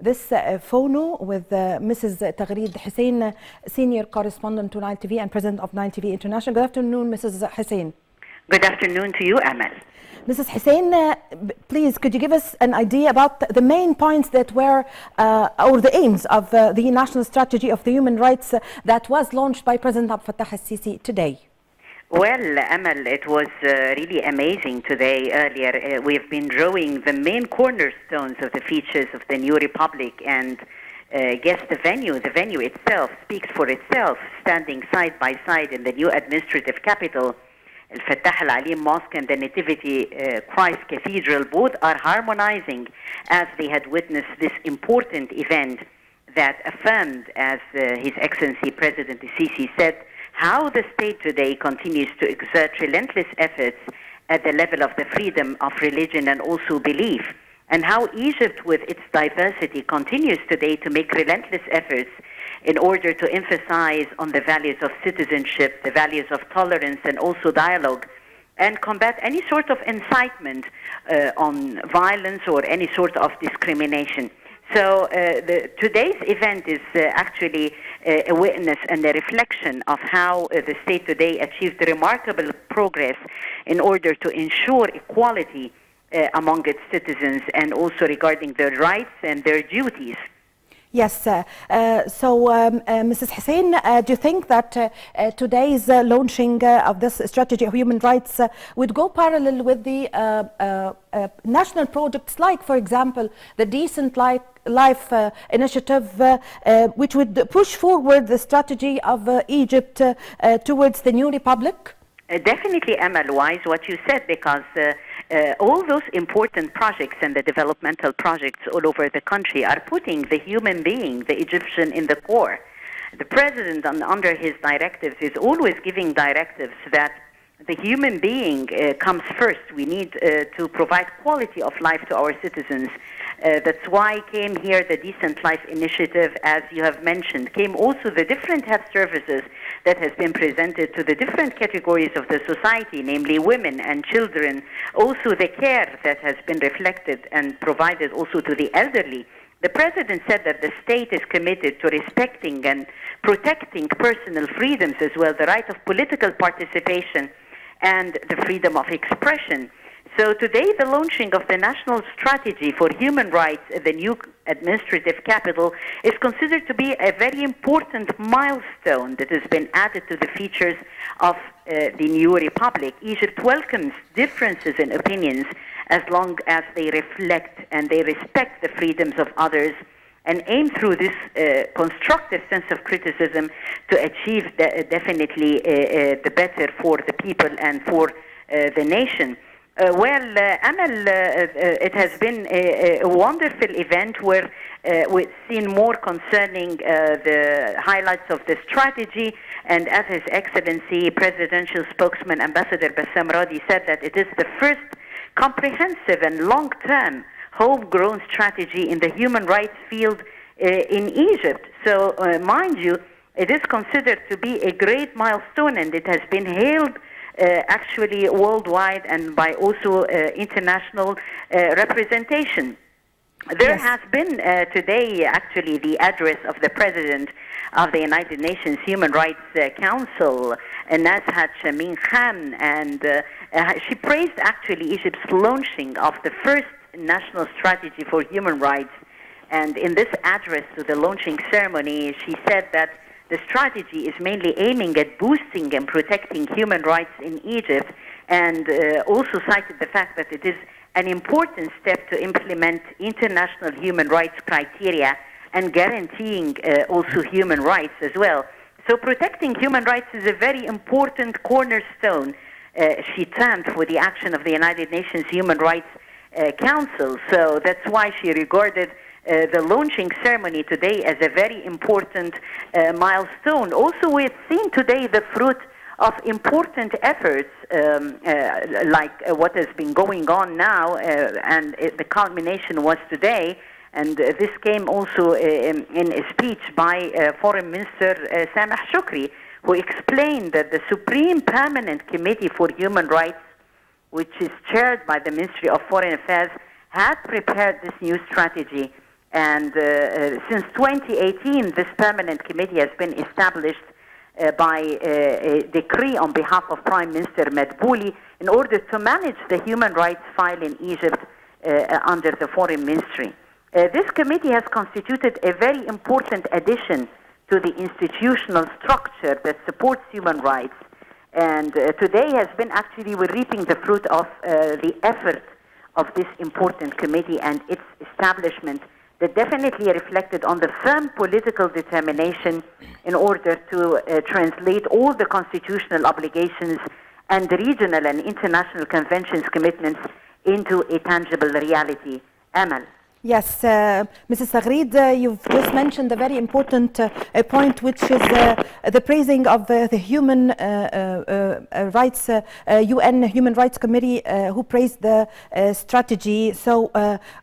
this phono with Mrs. Taghreed Hussein, Senior Correspondent to Nile TV and President of Nile TV International. Good afternoon, Mrs. Hussein. Good afternoon to you, Amal. Mrs. Hussein, please, could you give us an idea about the main points that were, or the aims of the National Strategy of the Human Rights that was launched by President Abdel Fattah al-Sisi today? Well, Amal, it was really amazing today. Earlier, we've been drawing the main cornerstones of the features of the new republic, and guess the venue itself speaks for itself, standing side by side in the new administrative capital. Al-Fattah al-Alim Mosque and the Nativity Christ Cathedral both are harmonizing as they had witnessed this important event that affirmed, as His Excellency President Sisi said, how the state today continues to exert relentless efforts at the level of the freedom of religion and also belief, and how Egypt, with its diversity, continues today to make relentless efforts in order to emphasize on the values of citizenship, the values of tolerance, and also dialogue, and combat any sort of incitement on violence or any sort of discrimination. So today's event is actually a witness and a reflection of how the state today achieved remarkable progress in order to ensure equality among its citizens, and also regarding their rights and their duties. Yes, Mrs. Hussein, do you think that today's launching of this strategy of human rights would go parallel with the national projects like, for example, the Decent Life initiative, which would push forward the strategy of Egypt towards the new republic? Definitely, Amal, wise what you said, because all those important projects and the developmental projects all over the country are putting the human being, the Egyptian, in the core. The president, under his directives, is always giving directives that the human being comes first. We need to provide quality of life to our citizens. That's why came here the Decent Life Initiative, as you have mentioned. Came also the different health services that has been presented to the different categories of the society, namely women and children. Also the care that has been reflected and provided also to the elderly. The president said that the state is committed to respecting and protecting personal freedoms as well, the right of political participation and the freedom of expression. So today, the launching of the National Strategy for Human Rights at the new administrative capital is considered to be a very important milestone that has been added to the features of the new republic. Egypt welcomes differences in opinions as long as they reflect and they respect the freedoms of others, and aim through this constructive sense of criticism to achieve definitely the better for the people and for the nation. Amal, it has been a wonderful event where we've seen more concerning the highlights of the strategy, and as His Excellency Presidential Spokesman Ambassador Bassam Radi said, that it is the first comprehensive and long-term homegrown strategy in the human rights field in Egypt. So, mind you, it is considered to be a great milestone, and it has been hailed actually worldwide and by also international representation. There has been today actually the address of the President of the United Nations Human Rights Council, Nazhat Shamin Khan, and she praised actually Egypt's launching of the first National Strategy for Human Rights. And in this address to the launching ceremony, she said that the strategy is mainly aiming at boosting and protecting human rights in Egypt, and also cited the fact that it is an important step to implement international human rights criteria and guaranteeing also human rights as well. So protecting human rights is a very important cornerstone, she termed, for the action of the United Nations Human Rights Council. So that's why she regarded the launching ceremony today as a very important milestone. Also, we've seen today the fruit of important efforts like what has been going on now, and the culmination was today. And this came also in a speech by Foreign Minister Sameh Shukri, who explained that the Supreme Permanent Committee for Human Rights, which is chaired by the Ministry of Foreign Affairs, had prepared this new strategy And since 2018, this permanent committee has been established by a decree on behalf of Prime Minister Madbouli in order to manage the human rights file in Egypt under the Foreign Ministry. This committee has constituted a very important addition to the institutional structure that supports human rights. And today has been actually, we're reaping the fruit of the effort of this important committee and its establishment that definitely reflected on the firm political determination in order to translate all the constitutional obligations and the regional and international conventions commitments into a tangible reality. Amal. Yes, Mrs. Taghreed, you've just mentioned a very important point, which is the praising of the human rights, UN Human Rights Committee, who praised the strategy. So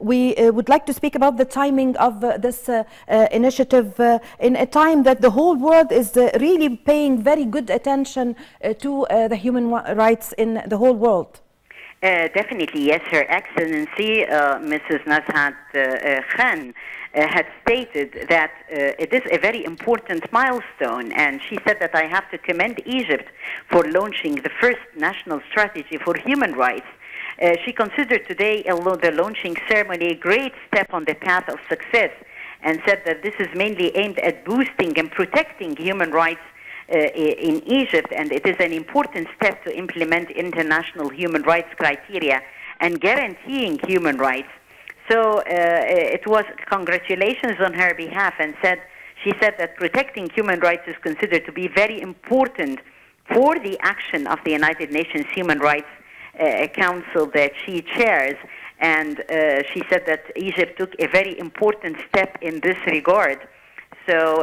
we would like to speak about the timing of this initiative in a time that the whole world is really paying very good attention to the human rights in the whole world. Definitely, yes. Her Excellency, Mrs. Nazhat Khan, had stated that it is a very important milestone, and she said that I have to commend Egypt for launching the first national strategy for human rights. She considered today, although the launching ceremony, a great step on the path of success, and said that this is mainly aimed at boosting and protecting human rights in Egypt, and it is an important step to implement international human rights criteria and guaranteeing human rights. So it was congratulations on her behalf, and she said that protecting human rights is considered to be very important for the action of the United Nations Human Rights Council that she chairs. And she said that Egypt took a very important step in this regard. So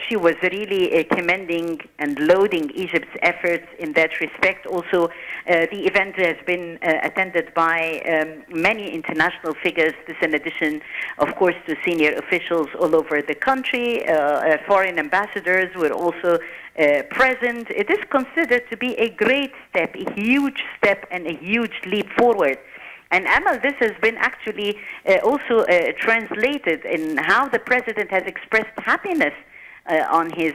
she was really commending and lauding Egypt's efforts in that respect. Also, the event has been attended by many international figures. This in addition, of course, to senior officials all over the country. Foreign ambassadors were also present. It is considered to be a great step, a huge step, and a huge leap forward. And Amal, this has been actually also translated in how the president has expressed happiness on his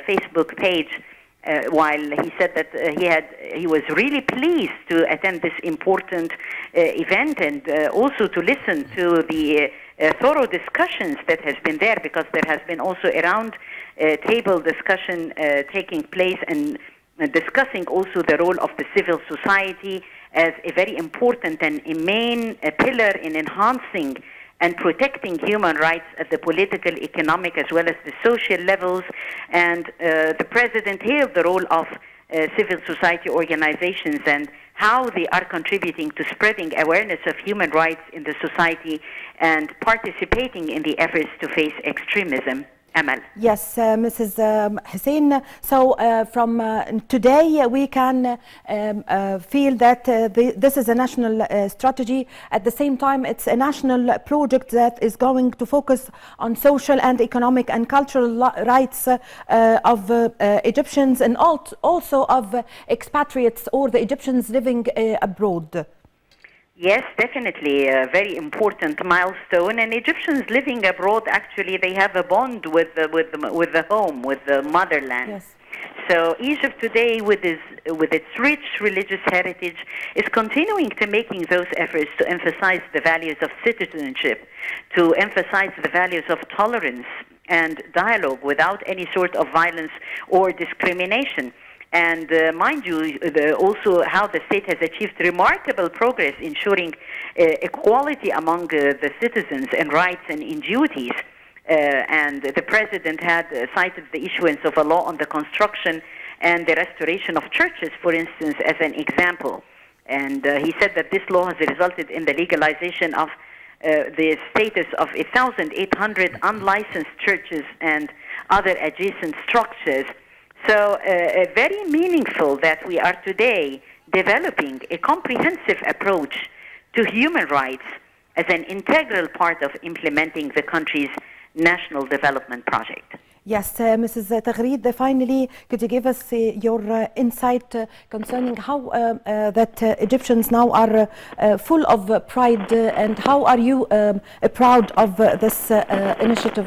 Facebook page, while he said that he was really pleased to attend this important event and also to listen to the thorough discussions that has been there, because there has been also a round table discussion taking place and discussing also the role of the civil society as a very important and a main pillar in enhancing and protecting human rights at the political, economic, as well as the social levels. And the president hailed the role of civil society organizations and how they are contributing to spreading awareness of human rights in the society and participating in the efforts to face extremism. Amal. Yes, Mrs. Hussein. So from today, we can feel that this is a national strategy. At the same time, it's a national project that is going to focus on social and economic and cultural rights of Egyptians and also of expatriates or the Egyptians living abroad. Yes, definitely a very important milestone. And Egyptians living abroad, actually, they have a bond with the home, with the motherland. Yes. So Egypt today, with its rich religious heritage, is continuing to making those efforts to emphasize the values of citizenship, to emphasize the values of tolerance and dialogue without any sort of violence or discrimination. And mind you, also how the state has achieved remarkable progress ensuring equality among the citizens in rights and in duties. And the president had cited the issuance of a law on the construction and the restoration of churches, for instance, as an example. And he said that this law has resulted in the legalization of the status of 1,800 unlicensed churches and other adjacent structures. So very meaningful that we are today developing a comprehensive approach to human rights as an integral part of implementing the country's national development project. Yes, Mrs. Taghreed, finally, could you give us your insight concerning how that Egyptians now are full of pride, and how are you proud of this initiative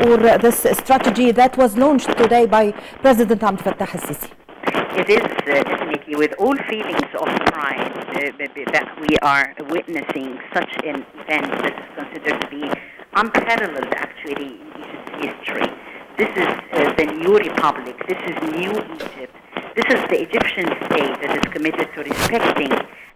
or this strategy that was launched today by President Abdel Fattah al-Sisi? It is definitely with all feelings of pride that we are witnessing such an event that is considered to be unparalleled actually in Egypt's history. This is the new republic. This is new Egypt. This is the Egyptian state that is committed to respecting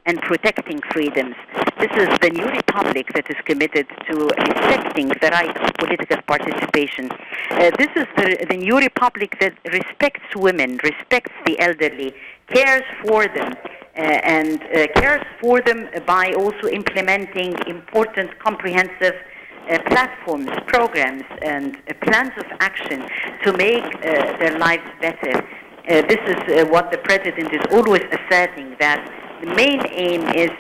and protecting freedoms. This is the new republic that is committed to respecting the right of political participation. This is the new republic that respects women, respects the elderly, cares for them, and cares for them by also implementing important comprehensive platforms, programs, and plans of action to make their lives better. This is what the President is always asserting, that the main aim is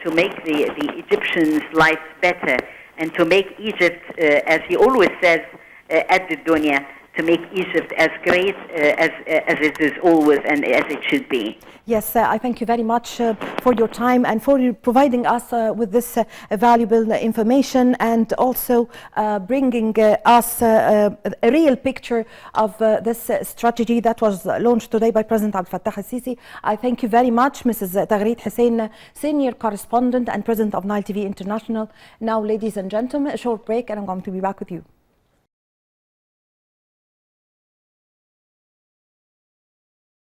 to make the Egyptians' lives better and to make Egypt, as he always says, at the dunya, to make Egypt as great as it is always and as it should be. Yes, I thank you very much for your time and for providing us with this valuable information, and also bringing us a real picture of this strategy that was launched today by President Abdel Fattah al-Sisi. I thank you very much, Mrs. Taghreed Hussein, Senior Correspondent and President of Nile TV International. Now, ladies and gentlemen, a short break and I'm going to be back with you.